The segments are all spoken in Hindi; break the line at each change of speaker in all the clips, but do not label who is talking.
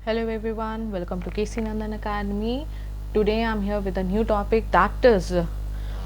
Hello everyone, welcome to KC Nandan Academy. Today I'm here with a new topic, that is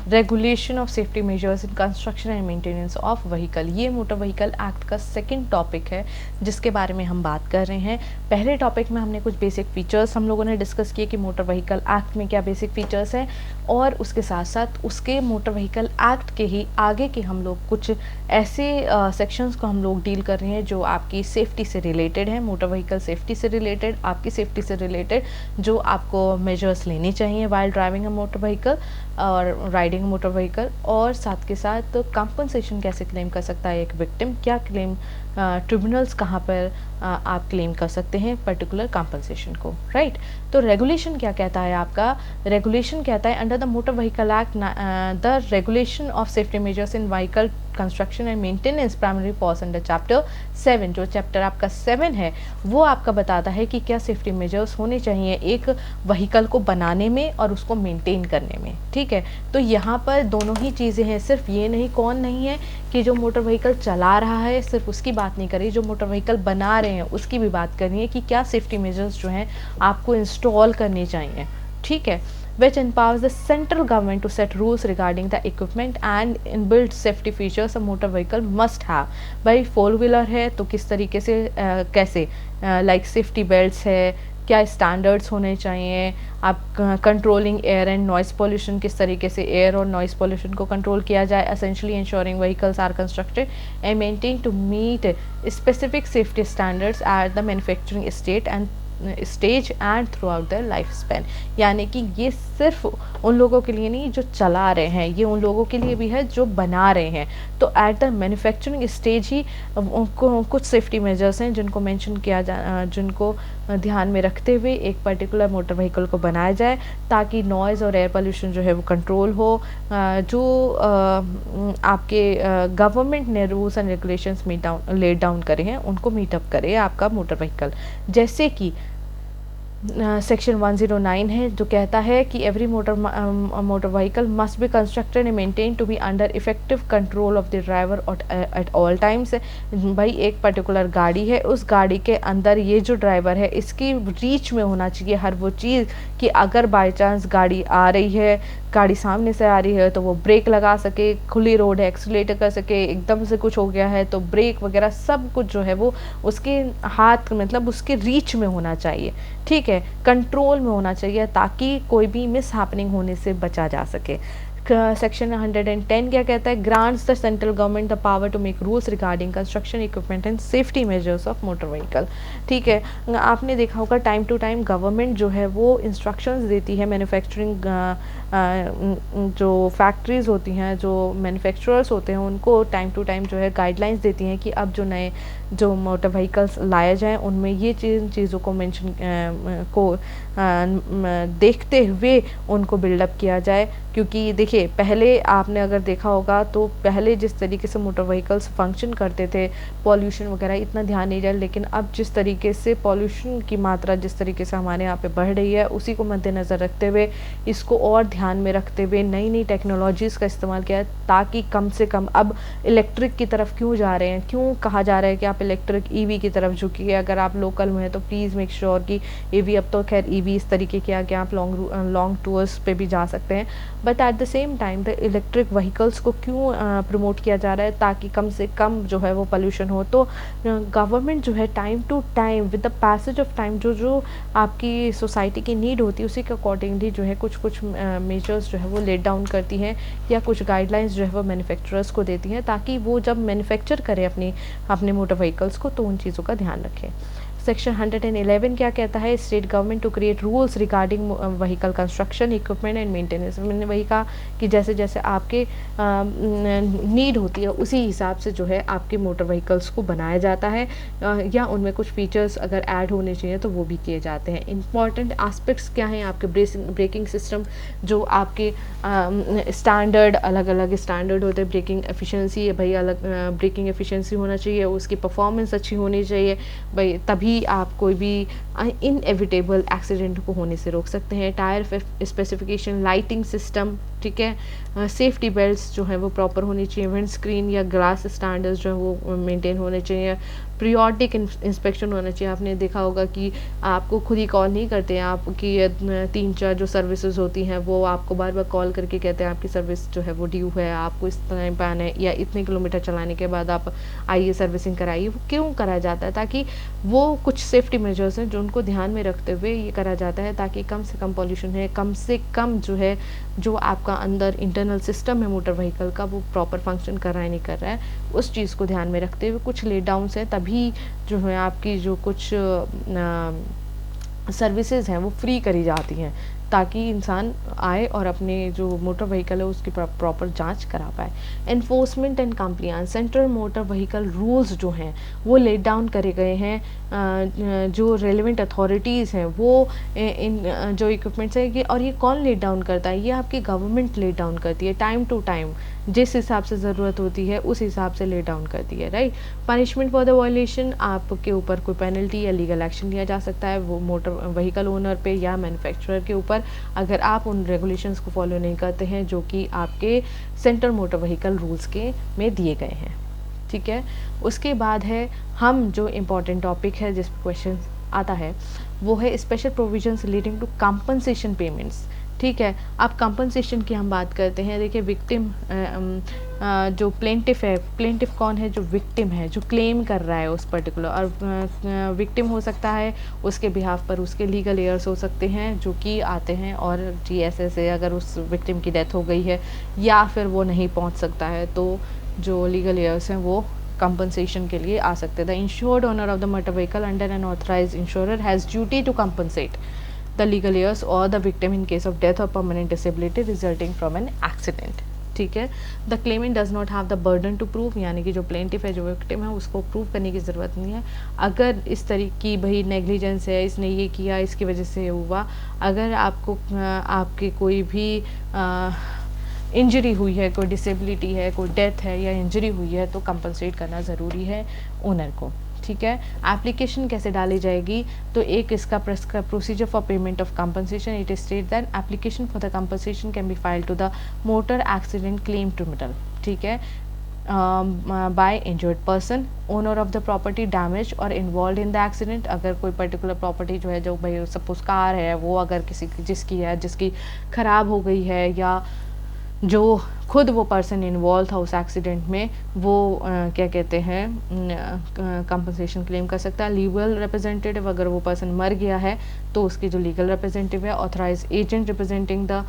regulation of safety measures in construction and maintenance of vehicle. ये मोटर व्हीकल एक्ट का सेकंड टॉपिक है जिसके बारे में हम बात कर रहे हैं। पहले टॉपिक में हमने कुछ बेसिक फीचर्स हम लोगों ने डिस्कस किए कि मोटर व्हीकल एक्ट में क्या बेसिक फीचर्स हैं, और उसके साथ साथ उसके मोटर व्हीकल एक्ट के ही आगे के हम लोग कुछ ऐसे सेक्शंस को हम लोग डील कर रहे हैं जो आपकी सेफ्टी से रिलेटेड है, मोटर व्हीकल सेफ्टी से रिलेटेड, आपकी सेफ्टी से रिलेटेड, जो आपको मेजर्स लेने चाहिए while driving a motor vehicle और राइडिंग मोटर व्हीकल। और साथ के साथ कंपनसेशन कैसे क्लेम कर सकता है एक विक्टिम, क्या क्लेम ट्रिब्यूनल्स कहाँ पर आप क्लेम कर सकते हैं पर्टिकुलर कंपनसेशन को, राइट। तो रेगुलेशन क्या कहता है आपका, रेगुलेशन कहता है under the motor vehicle act the regulation of safety measures in vehicle construction and maintenance primary falls under chapter 7। जो चैप्टर आपका 7 है वो आपका बताता है कि क्या सेफ्टी मेजर्स होने चाहिए एक व्हीकल को बनाने में और उसको मेंटेन करने में, ठीक है। तो यहाँ पर दोनों ही चीज़ें हैं, सिर्फ ये नहीं, कौन नहीं है कि जो मोटर व्हीकल चला रहा है सिर्फ उसकी बात नहीं करी, जो मोटर व्हीकल बना रहे हैं उसकी भी बात करनी है कि क्या सेफ्टी मेजर्स जो हैं आपको इंस्टॉल करने चाहिए, ठीक है। which empowers the central government to set rules regarding the equipment and inbuilt safety features a motor vehicle must have। भाई फोर व्हीलर है तो किस तरीके से कैसे लाइक सेफ्टी बेल्ट्स है, क्या स्टैंडर्ड्स होने चाहिए, आप controlling air and noise pollution, किस तरीके से एयर और नॉइस पोल्यूशन को कंट्रोल किया जाए, essentially ensuring vehicles are constructed and maintain to meet specific safety standards at the manufacturing stage and throughout the life span. यानी कि ये सिर्फ उन लोगों के लिए नहीं जो चला रहे हैं, ये उन लोगों के लिए भी है जो बना रहे हैं। तो एट द मैन्युफैक्चरिंग स्टेज ही उनको कुछ सेफ्टी मेजर्स हैं जिनको मेंशन किया जिनको ध्यान में रखते हुए एक पर्टिकुलर मोटर व्हीकल को बनाया जाए ताकि नॉइज़ और एयर पोल्यूशन जो है वो कंट्रोल हो। जो आपके गवर्नमेंट ने rules and regulations let down करे हैं उनको मीटअप करे आपका मोटर व्हीकल। जैसे कि सेक्शन 109 है जो कहता है कि every motor vehicle must be constructed and maintain to be under effective control of the driver at all times. भाई एक पर्टिकुलर गाड़ी है, उस गाड़ी के अंदर ये जो ड्राइवर है इसकी रीच में होना चाहिए हर वो चीज़ कि अगर बाय चांस गाड़ी आ रही है, गाड़ी सामने से आ रही है तो वो ब्रेक लगा सके, खुली रोड है एक्सीलरेटर कर सके, एकदम से कुछ हो गया है तो ब्रेक वगैरह सब कुछ जो है वो उसके हाथ मतलब उसके रीच में होना चाहिए, ठीक है, कंट्रोल में होना चाहिए ताकि कोई भी मिस हैपनिंग होने से बचा जा सके। सेक्शन 110 क्या कहता है, grants the central government the power to make rules regarding construction equipment and safety measures of motor vehicle, ठीक है। आपने देखा होगा टाइम टू टाइम गवर्नमेंट जो है वो इंस्ट्रक्शंस देती है मैन्युफैक्चरिंग जो फैक्ट्रीज़ होती हैं, जो मैन्युफैक्चरर्स होते हैं उनको टाइम टू टाइम जो है गाइडलाइंस देती हैं कि अब जो नए जो मोटर व्हीकल्स लाए जाएं उनमें ये चीज़ों को मेंशन देखते हुए उनको बिल्डअप किया जाए। क्योंकि देखिए पहले आपने अगर देखा होगा तो पहले जिस तरीके से मोटर व्हीकल्स फंक्शन करते थे पॉल्यूशन वगैरह इतना ध्यान नहीं दिया, लेकिन अब जिस तरीके से पॉल्यूशन की मात्रा जिस तरीके से हमारे यहाँ पे बढ़ रही है उसी को मद्देनज़र रखते हुए इसको और ध्यान में रखते हुए नई नई टेक्नोलॉजीज़ का इस्तेमाल किया है ताकि कम से कम अब इलेक्ट्रिक की तरफ क्यों जा रहे हैं, क्यों कहा जा रहा है कि आप इलेक्ट्रिक ईवी की तरफ झुकिए। अगर आप लोकल में हैं तो प्लीज़ मेक श्योर कि ईवी, अब तो खैर ईवी इस तरीके के आ कि आप लॉन्ग टूर्स पे भी जा सकते हैं, but at the same time the electric vehicles को क्यों प्रमोट किया जा रहा है ताकि कम से कम जो है वो पोल्यूशन हो। तो गवर्नमेंट जो है time to time with the passage of time जो आपकी सोसाइटी की नीड होती है उसी के अकॉर्डिंगली जो है कुछ मेजर्स जो है वो लेट डाउन करती हैं या कुछ गाइडलाइंस जो है वो मैन्युफैक्चरर्स को देती हैं ताकि वो जब मैन्युफैक्चर करें अपने मोटर व्हीकल्स को तो उन चीज़ों का ध्यान रखें। सेक्शन 111 क्या कहता है, state government to create rules regarding vehicle construction equipment and maintenance. मैंने वही कहा कि जैसे जैसे आपके नीड होती है उसी हिसाब से जो है आपके मोटर व्हीकल्स को बनाया जाता है या उनमें कुछ फीचर्स अगर ऐड होने चाहिए तो वो भी किए जाते हैं। इंपॉर्टेंट एस्पेक्ट्स क्या हैं आपके ब्रेकिंग सिस्टम, जो आपके स्टैंडर्ड अलग अलग स्टैंडर्ड होते हैं, ब्रेकिंग एफिशिएंसी भाई अलग ब्रेकिंग एफिशिएंसी होना चाहिए, उसकी परफॉर्मेंस अच्छी होनी चाहिए भाई, तभी आप कोई भी इनएविटेबल एक्सीडेंट को होने से रोक सकते हैं। टायर स्पेसिफिकेशन, लाइटिंग सिस्टम, ठीक है, सेफ्टी बेल्ट्स जो है वो प्रॉपर होनी चाहिए, विंड स्क्रीन या ग्लास स्टैंडर्ड्स जो है वो मेंटेन होने चाहिए, पीरियोडिक इंस्पेक्शन होना चाहिए। आपने देखा होगा कि आपको खुद ही कॉल नहीं करते हैं, आपकी 3-4 जो सर्विसेज होती हैं वो आपको बार बार कॉल करके कहते हैं आपकी सर्विस जो है वो ड्यू है, आपको इस टाइम पे आना है, या इतने किलोमीटर चलाने के बाद आप आइए सर्विसिंग कराइए। वो क्यों कराया जाता है? ताकि वो कुछ सेफ्टी मेजर्स हैं जो उनको ध्यान में रखते हुए ये करा जाता है, ताकि कम से कम पॉल्यूशन है, कम से कम जो है जो आपका अंदर इंटरनल सिस्टम है मोटर व्हीकल का वो प्रॉपर फंक्शन कर रहा है नहीं कर रहा है, उस चीज़ को ध्यान में रखते हुए कुछ ले डाउन्स हैं। तभी जो है आपकी जो कुछ सर्विसेज हैं वो फ्री करी जाती हैं, ताकि इंसान आए और अपने जो मोटर व्हीकल है उसकी प्रॉपर जांच करा पाए। Enforcement and compliance, central motor vehicle rules जो हैं वो लेट डाउन करे गए हैं। जो रेलिवेंट अथॉरिटीज़ हैं वो इन जो इक्विपमेंट्स है, ये और ये कौन लेट डाउन करता है? ये आपकी गवर्नमेंट लेट डाउन करती है, टाइम टू टाइम जिस हिसाब से ज़रूरत होती है उस हिसाब से लेट डाउन करती है, right. Punishment for the violation, आपके ऊपर कोई पेनल्टी या लीगल एक्शन लिया जा सकता है वो मोटर व्हीकल ओनर पे या मैन्युफैक्चरर के ऊपर, अगर आप उन रेगुलेशंस को फॉलो नहीं करते हैं जो कि आपके सेंट्रल मोटर व्हीकल रूल्स के में दिए गए हैं, ठीक है। उसके बाद है हम जो इम्पॉर्टेंट टॉपिक है जिस पर क्वेश्चन आता है वो है special provisions relating to compensation payments, ठीक है। अब कंपनसेशन की हम बात करते हैं। देखिए विक्टिम जो प्लेंटिफ है, प्लेंटिफ कौन है? जो विक्टिम है, जो क्लेम कर रहा है उस पर्टिकुलर, और विक्टिम हो सकता है उसके बिहाफ पर उसके लीगल एयर्स हो सकते हैं जो कि आते हैं, और GSS से अगर उस विक्टिम की डेथ हो गई है या फिर वो नहीं पहुंच सकता है तो जो लीगल एयर्स हैं वो compensation के लिए आ सकते हैं। The insured owner of the motor vehicle under an authorised insurer has duty to compensate the legal heirs or the victim in case of death or permanent disability resulting from an accident, ठीक है। The claimant does not have the burden to prove, यानी कि जो प्लेंटिफ है जो विक्टिम है उसको प्रूव करने की ज़रूरत नहीं है। अगर इस तरीके की भाई नेग्लिजेंस है, इसने ये किया इसकी वजह से हुआ, अगर आपको आपके कोई भी इंजरी हुई है, कोई डिसेबिलिटी है, कोई डेथ है या इंजरी हुई है तो कंपनसेट करना ज़रूरी है ओनर को, ठीक है। एप्लीकेशन कैसे डाली जाएगी? तो एक इसका procedure for payment of compensation, it is state that application for the compensation can be filed to the motor accident claim tribunal, ठीक है, by injured person, owner of the property damage और इन्वॉल्व इन द एक्सीडेंट। अगर कोई पर्टिकुलर प्रॉपर्टी जो है, जो भाई सपोज कार है वो अगर किसी जिसकी है जिसकी ख़राब हो गई है, या जो खुद वो पर्सन इन्वॉल्व था उस एक्सीडेंट में, वो क्या कहते हैं कंपनसेशन क्लेम कर सकता है। लीगल रिप्रेजेंटेटिव, अगर वो पर्सन मर गया है तो उसकी जो लीगल रिप्रेजेंटेटिव है, authorise agent representing the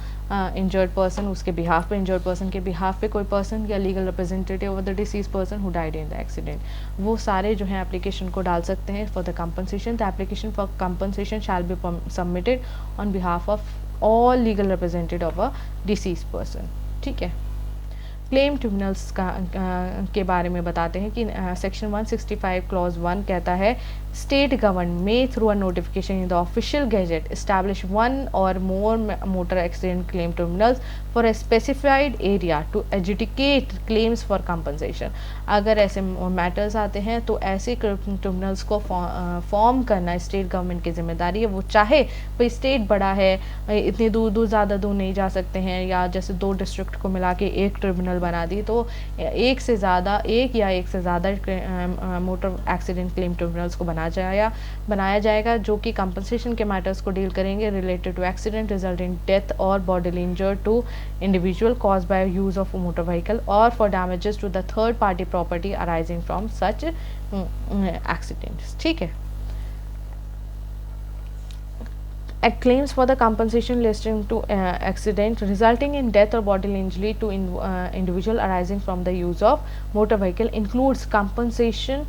injured person, उसके बिहाफ पे, इंजर्ड पर्सन के बिहाफ पे कोई पर्सन या legal representative of the deceased person who died in the accident, वो सारे जो है एप्लीकेशन को डाल सकते हैं for the compensation. The application for compensation shall be submitted on behalf of all legal representative of a deceased person, ठीक है। क्लेम ट्रिब्यूनल्स के बारे में बताते हैं कि सेक्शन 165 क्लॉज 1 कहता है state government may through a notification in the official gazette establish one or more motor accident claim tribunals for a specified area to adjudicate claims for compensation. अगर ऐसे मैटर्स आते हैं तो ऐसे ट्रिब्यूनल्स को फॉर्म करना स्टेट गवर्नमेंट की जिम्मेदारी है। वो चाहे भाई स्टेट बड़ा है, इतनी दूर दूर ज़्यादा दूर नहीं जा सकते हैं, या जैसे 2 डिस्ट्रिक्ट को मिला के एक ट्रिब्यूनल बना दी तो एक से ज़्यादा मोटर एक्सीडेंट क्लेम ट्रिब्यूनल्स को बनाया जाएगा जो कि कंपनसेशन के मैटर्स को डील करेंगे related to accident resulting death और bodily injured to individual cause by use of motor vehicle और for damages to the third party property arising from such accidents, ठीक है। Claims for the compensation listing to accident resulting in death or bodily injury to individual arising from the use of motor vehicle includes compensation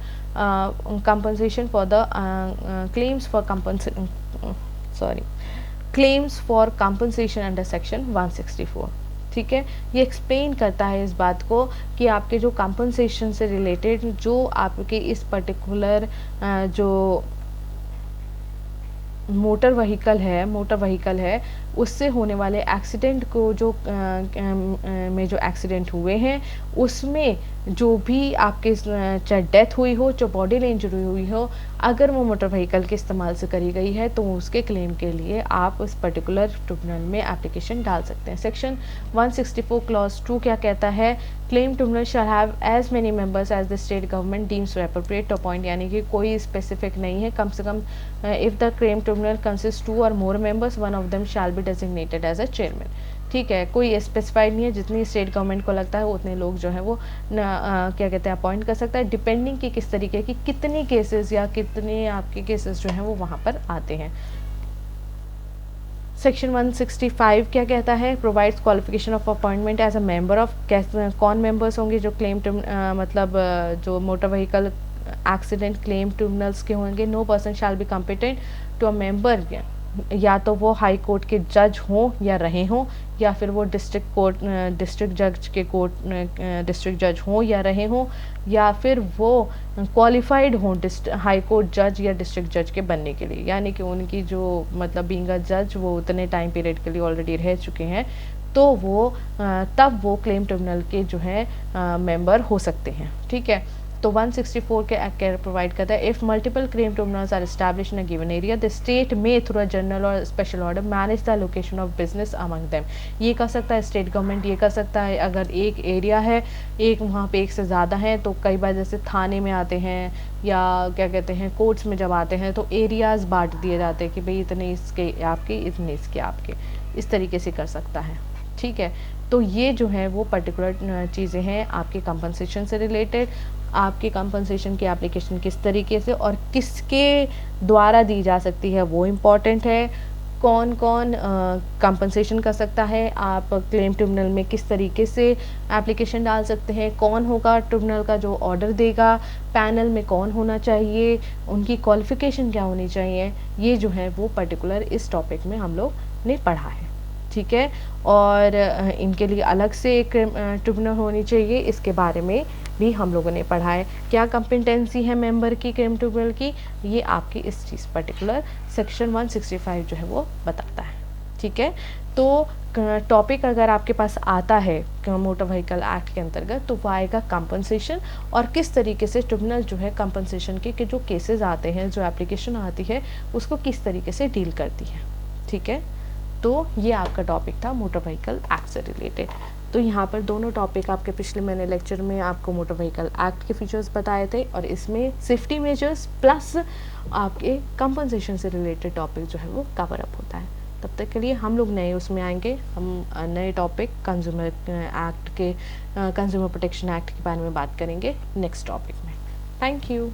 for the claims for compensation under section 164, ठीक है। ये एक्सप्लेन करता है इस बात को कि आपके जो कंपनसेशन से रिलेटेड जो आपके इस पर्टिकुलर जो मोटर व्हीकल है उससे होने वाले एक्सीडेंट को जो में जो एक्सीडेंट हुए हैं उसमें जो भी आपके चाहे डेथ हुई हो, जो बॉडीली इंजरी हुई हो, अगर वो मोटर व्हीकल के इस्तेमाल से करी गई है तो उसके क्लेम के लिए आप उस पर्टिकुलर ट्रिब्यूनल में एप्लीकेशन डाल सकते हैं। सेक्शन 164 क्लॉज 2 क्या कहता है? Claim tribunal shall have as many members as the state government deems appropriate to appoint, यानी कि कोई स्पेसिफिक नहीं है, कम से कम if the claim tribunal consist 2 or more members, one of them shall be designated as a chairman. ठीक है, कोई स्पेसिफाइड नहीं है, जितनी स्टेट गवर्नमेंट को लगता है उतने लोग जो है वो क्या कहते हैं अपॉइंट कर सकता है, डिपेंडिंग कि किस तरीके की कितनी केसेस या कितने आपके केसेस जो हैं वो वहाँ पर आते हैं। सेक्शन 165 क्या कहता है? Provides qualification of appointment as a member of, कौन मेंबर्स होंगे जो क्लेम मतलब जो motor vehicle accident claim tribunals के होंगे? No person shall be competent to a member, या तो वो हाई कोर्ट के जज हों या रहे हों, या फिर वो डिस्ट्रिक्ट जज के डिस्ट्रिक्ट जज हों या रहे हों, या फिर वो क्वालिफाइड हों हाई कोर्ट जज या डिस्ट्रिक्ट जज के बनने के लिए, यानी कि उनकी जो मतलब बीइंग अ जज वो उतने टाइम पीरियड के लिए ऑलरेडी रह चुके हैं, तो वो तब वो क्लेम ट्रिब्यूनल के जो है मेंबर हो सकते हैं। ठीक है, तो 164 के एक्ट प्रोवाइड करता है, if multiple claim tribunals are establish in a given area the state में थ्रू अ जनरल और special order manage the location of business among them. ये कर सकता है स्टेट गवर्नमेंट, ये कर सकता है अगर एक एरिया है, एक वहाँ पे एक से ज़्यादा है, तो कई बार जैसे थाने में आते हैं या क्या कहते हैं कोर्ट्स में जब आते हैं तो एरियाज़ बांट दिए जाते हैं कि भाई इतने इसके आपके, इतने इसके आपके, इस तरीके से कर सकता है। ठीक है, तो ये जो है वो पर्टिकुलर चीज़ें हैं आपके कंपनसेशन से रिलेटेड। आपके कंपनसेशन की एप्लीकेशन किस तरीके से और किसके द्वारा दी जा सकती है वो इम्पॉर्टेंट है। कौन कौन कंपनसेशन कर सकता है, आप क्लेम ट्रिब्यूनल में किस तरीके से एप्लीकेशन डाल सकते हैं, कौन होगा ट्रिब्यूनल का जो ऑर्डर देगा, पैनल में कौन होना चाहिए, उनकी क्वालिफ़िकेशन क्या होनी चाहिए, ये जो है वो पर्टिकुलर इस टॉपिक में हम लोग ने पढ़ा है। ठीक है, और इनके लिए अलग से एक ट्रिब्यूनल होनी चाहिए, इसके बारे में भी हम लोगों ने पढ़ा है। क्या कंपिटेंसी है मेंबर की क्लेम ट्रिब्यूनल की, ये आपकी इस चीज़ पर्टिकुलर सेक्शन 165 जो है वो बताता है। ठीक है, तो टॉपिक अगर आपके पास आता है मोटर व्हीकल एक्ट के अंतर्गत तो वो आएगा कंपनसेशन, और किस तरीके से ट्रिब्यूनल जो है कंपनसेशन के जो केसेस आते हैं, जो एप्लीकेशन आती है उसको किस तरीके से डील करती है। ठीक है, तो ये आपका टॉपिक था मोटर व्हीकल एक्ट से रिलेटेड। तो यहाँ पर दोनों टॉपिक आपके पिछले मैंने लेक्चर में आपको मोटर व्हीकल एक्ट के फीचर्स बताए थे, और इसमें सेफ्टी मेजर्स प्लस आपके कंपनसेशन से रिलेटेड टॉपिक जो है वो कवर अप होता है। तब तक के लिए हम लोग नए उसमें आएंगे, हम नए टॉपिक कंज्यूमर एक्ट के कंज्यूमर प्रोटेक्शन एक्ट के बारे में बात करेंगे नेक्स्ट टॉपिक में। Thank you.